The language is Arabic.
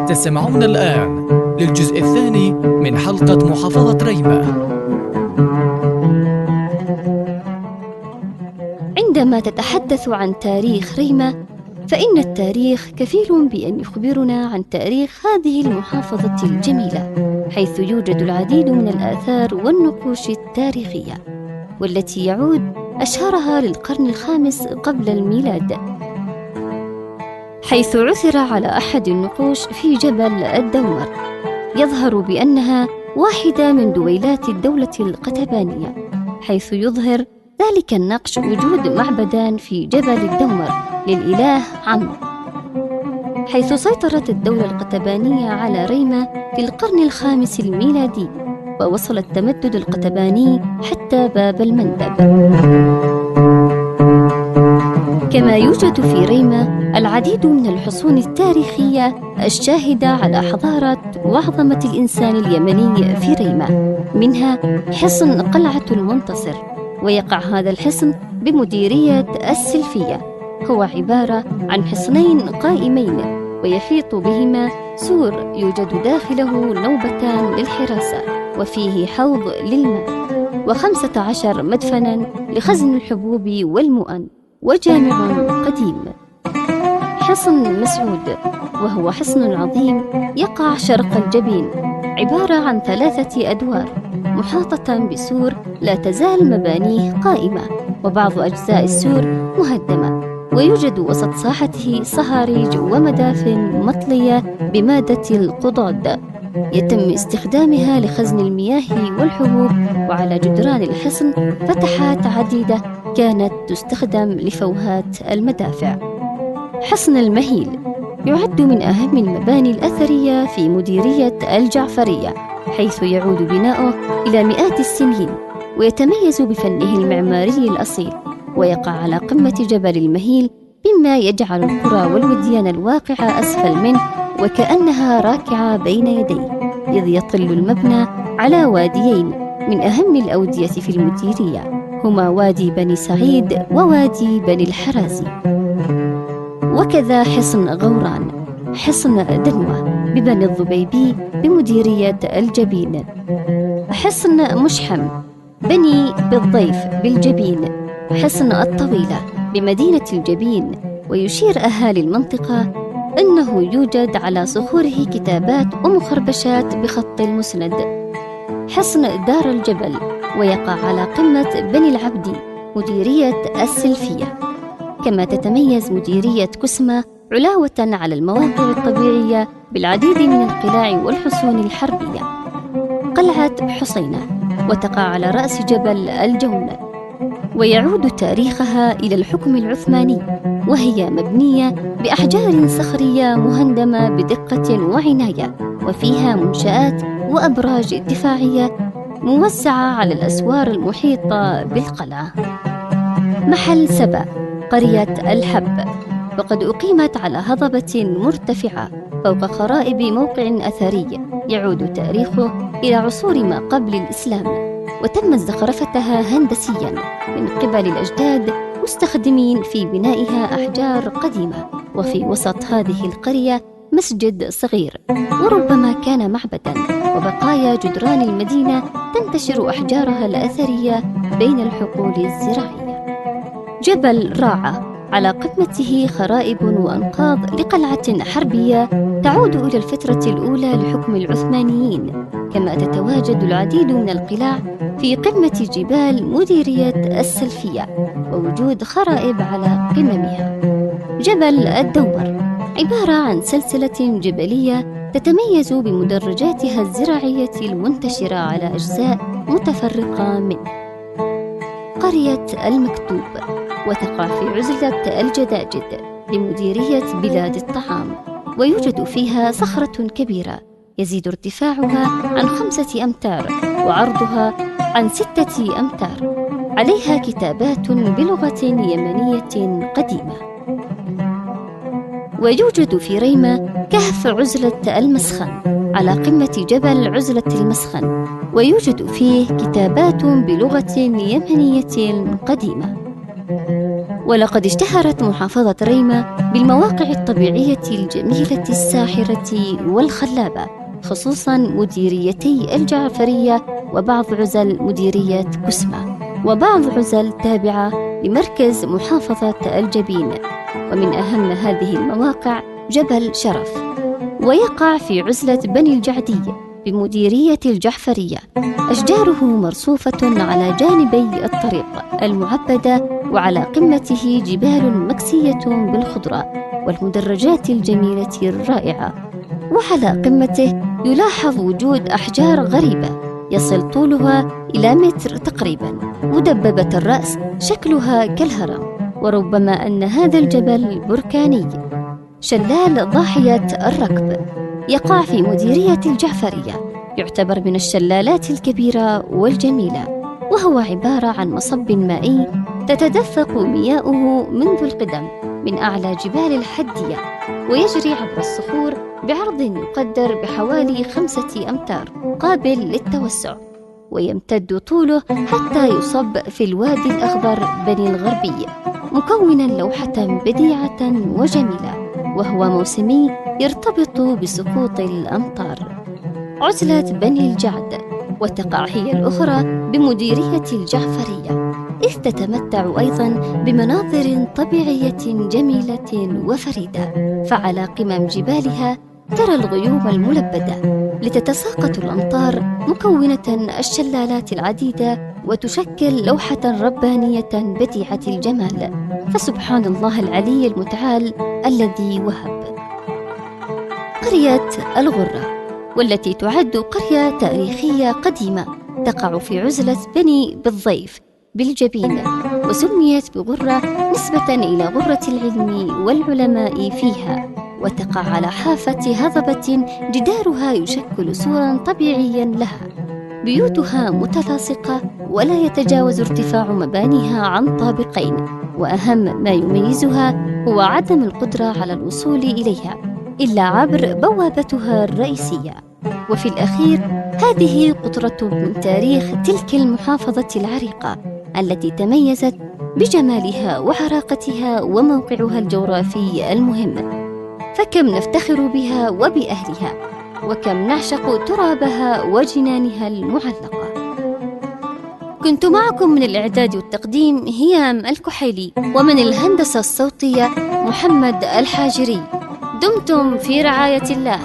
تستمعون الآن للجزء الثاني من حلقة محافظة ريمة. عندما تتحدث عن تاريخ ريمة فإن التاريخ كفيل بأن يخبرنا عن تاريخ هذه المحافظة الجميلة، حيث يوجد العديد من الآثار والنقوش التاريخية، والتي يعود أشهرها للقرن الخامس قبل الميلاد، حيث عثر على أحد النقوش في جبل الدومر يظهر بأنها واحدة من دويلات الدولة القتبانية، حيث يظهر ذلك النقش وجود معبدان في جبل الدومر للإله عمرو، حيث سيطرت الدولة القتبانية على ريمة في القرن الخامس الميلادي، ووصل التمدد القتباني حتى باب المندب. كما يوجد في ريمة العديد من الحصون التاريخية الشاهدة على حضارة وعظمة الإنسان اليمني في ريمة، منها حصن قلعة المنتصر، ويقع هذا الحصن بمديرية السلفية. هو عبارة عن حصنين قائمين ويحيط بهما سور يوجد داخله نوبتان للحراسة، وفيه حوض للماء، 15 مدفناً لخزن الحبوب والمؤن، وجامع قديم. حصن مسعود، وهو حصن عظيم يقع شرق الجبين، عبارة عن 3 أدوار محاطة بسور لا تزال مبانيه قائمة، وبعض أجزاء السور مهدمة، ويوجد وسط ساحته صهاريج ومدافن مطلية بمادة القضاد يتم استخدامها لخزن المياه والحبوب، وعلى جدران الحصن فتحات عديدة كانت تستخدم لفوهات المدافع. حصن المهيل يعد من أهم المباني الأثرية في مديرية الجعفرية، حيث يعود بناؤه إلى مئات السنين، ويتميز بفنه المعماري الأصيل، ويقع على قمة جبل المهيل، مما يجعل القرى والوديان الواقعة أسفل منه وكأنها راكعة بين يديه، إذ يطل المبنى على واديين من أهم الأودية في المديرية، هما وادي بني سعيد ووادي بني الحرازي. وكذا حصن غوران، حصن دنوة ببني الضبيبي بمديرية الجبين، حصن مشحم بني بالضيف بالجبين، حصن الطويلة بمدينة الجبين. ويشير أهالي المنطقة أنه يوجد على صخوره كتابات ومخربشات بخط المسند. حصن دار الجبل، ويقع على قمة بني العبدي مديرية السلفية. كما تتميز مديرية كسمة علاوة على المواقع الطبيعية بالعديد من القلاع والحصون الحربية. قلعة حصينة، وتقع على رأس جبل الجون، ويعود تاريخها إلى الحكم العثماني، وهي مبنية بأحجار صخرية مهندمة بدقة وعناية، وفيها منشآت وأبراج دفاعية موزعة على الأسوار المحيطة بالقلعة. محل سبا قرية الحب، وقد أقيمت على هضبة مرتفعة فوق خرائب موقع أثري يعود تاريخه إلى عصور ما قبل الإسلام، وتمت زخرفتها هندسياً من قبل الأجداد مستخدمين في بنائها أحجار قديمة. وفي وسط هذه القرية مسجد صغير وربما كان معبداً، وبقايا جدران المدينة تنتشر أحجارها الأثرية بين الحقول الزراعية. جبل راعة، على قمته خرائب وأنقاض لقلعة حربية تعود إلى الفترة الأولى لحكم العثمانيين. كما تتواجد العديد من القلاع في قمة جبال مديرية السلفية، ووجود خرائب على قممها. جبل الدومر عبارة عن سلسلة جبلية تتميز بمدرجاتها الزراعية المنتشرة على أجزاء متفرقة منه. قرية المكتوب، وتقع في عزلة الجداجد لمديرية بلاد الطعام، ويوجد فيها صخرة كبيرة يزيد ارتفاعها عن 5 أمتار وعرضها عن 6 أمتار، عليها كتابات بلغة يمنية قديمة. ويوجد في ريمة كهف عزلة المسخن على قمة جبل عزلة المسخن، ويوجد فيه كتابات بلغة يمنية قديمة. ولقد اشتهرت محافظة ريمة بالمواقع الطبيعية الجميلة الساحرة والخلابة، خصوصاً مديريتي الجعفرية وبعض عزل مديرية كسمة، وبعض عزل تابعة لمركز محافظة الجبين. ومن أهم هذه المواقع جبل شرف، ويقع في عزلة بني الجعدي بمديرية الجعفرية. أشجاره مرصوفة على جانبي الطريق المعبدة، وعلى قمته جبال مكسية بالخضرة والمدرجات الجميلة الرائعة، وعلى قمته يلاحظ وجود أحجار غريبة يصل طولها إلى متر تقريبا، مدببة الرأس، شكلها كالهرم، وربما أن هذا الجبل بركاني. شلال ضاحية الركب يقع في مديرية الجعفرية، يعتبر من الشلالات الكبيرة والجميلة، وهو عبارة عن مصب مائي تتدفق مياؤه منذ القدم من أعلى جبال الحدية، ويجري عبر الصخور بعرض يقدر بحوالي 5 أمتار، قابل للتوسع، ويمتد طوله حتى يصب في الوادي الأخضر بني الغربي، مكونا لوحة بديعة وجميلة، وهو موسمي يرتبط بسقوط الأمطار. عزلة بني الجعد، وتقع هي الأخرى بمديرية الجعفرية، إذ تتمتع أيضاً بمناظر طبيعية جميلة وفريدة، فعلى قمم جبالها ترى الغيوم الملبدة لتتساقط الأمطار، مكونة الشلالات العديدة، وتشكل لوحة ربانية بديعة الجمال، فسبحان الله العلي المتعال الذي وهب. قرية الغرة، والتي تعد قرية تاريخية قديمة، تقع في عزلة بني بالضيف بالجبين، وسميت بغرة نسبة إلى غرة العلم والعلماء فيها، وتقع على حافة هضبة جدارها يشكل سورا طبيعيا لها، بيوتها متلاصقة ولا يتجاوز ارتفاع مبانيها عن طابقين، وأهم ما يميزها هو عدم القدرة على الوصول إليها إلا عبر بوابتها الرئيسية. وفي الأخير هذه قطرة من تاريخ تلك المحافظة العريقة التي تميزت بجمالها وعراقتها وموقعها الجغرافي المهم، فكم نفتخر بها وبأهلها، وكم نعشق ترابها وجنانها المعلقة. كنت معكم من الإعداد والتقديم هيام الكحيلي، ومن الهندسة الصوتية محمد الحاجري. دمتم في رعاية الله.